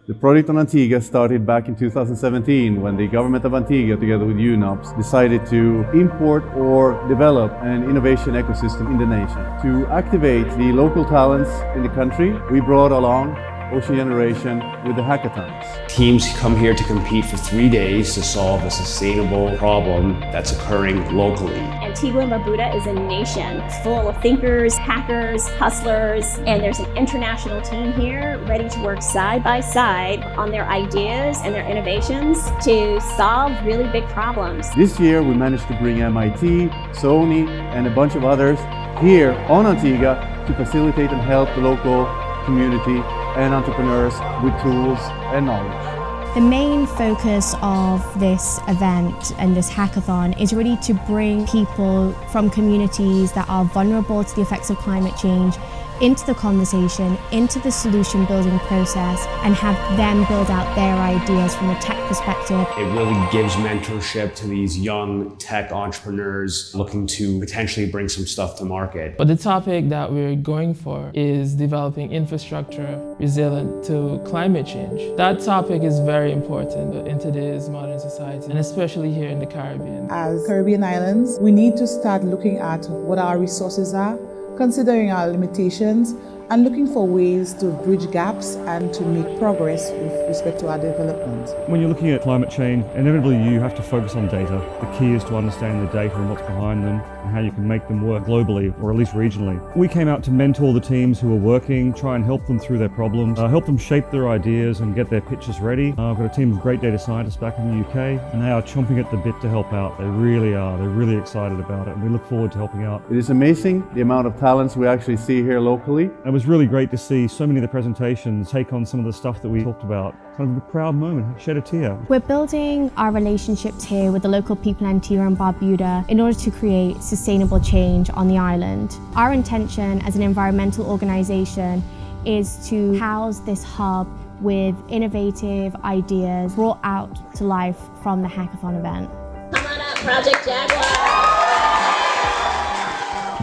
The project on Antigua started back in 2017 when the government of Antigua, together with UNOPS, decided to import or develop an innovation ecosystem in the nation. To activate the local talents in the country, we brought along Ocean Generation with the hackathons. Teams come here to compete for 3 days to solve a sustainable problem that's occurring locally. Antigua and Barbuda is a nation full of thinkers, hackers, hustlers, and there's an international team here ready to work side by side on their ideas and their innovations to solve really big problems. This year we managed to bring MIT, Sony, and a bunch of others here on Antigua to facilitate and help the local community and entrepreneurs with tools and knowledge. The main focus of this event and this hackathon is really to bring people from communities that are vulnerable to the effects of climate change into the conversation, into the solution building process, and have them build out their ideas from a tech perspective. It really gives mentorship to these young tech entrepreneurs looking to potentially bring some stuff to market. But the topic that we're going for is developing infrastructure resilient to climate change. That topic is very important in today's modern society, and especially here in the Caribbean. As Caribbean islands, we need to start looking at what our resources are, considering our limitations, and looking for ways to bridge gaps and to make progress with respect to our development. When you're looking at climate change, inevitably you have to focus on data. The key is to understand the data and what's behind them and how you can make them work globally or at least regionally. We came out to mentor the teams who are working, try and help them through their problems, help them shape their ideas and get their pitches ready. I've got a team of great data scientists back in the UK and they are chomping at the bit to help out. They really are. They're really excited about it and we look forward to helping out. It is amazing the amount of talents we actually see here locally. It was really great to see so many of the presentations take on some of the stuff that we talked about. Kind of a proud moment, shed a tear. We're building our relationships here with the local people in Antigua and Barbuda in order to create sustainable change on the island. Our intention as an environmental organisation is to house this hub with innovative ideas brought out to life from the hackathon event. Come on up, Project Jaguar!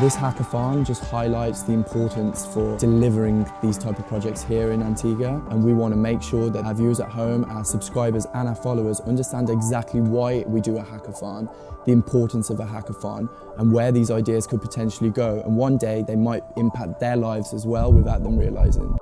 This hackathon just highlights the importance for delivering these type of projects here in Antigua, and we want to make sure that our viewers at home, our subscribers and our followers understand exactly why we do a hackathon, the importance of a hackathon and where these ideas could potentially go, and one day they might impact their lives as well without them realising.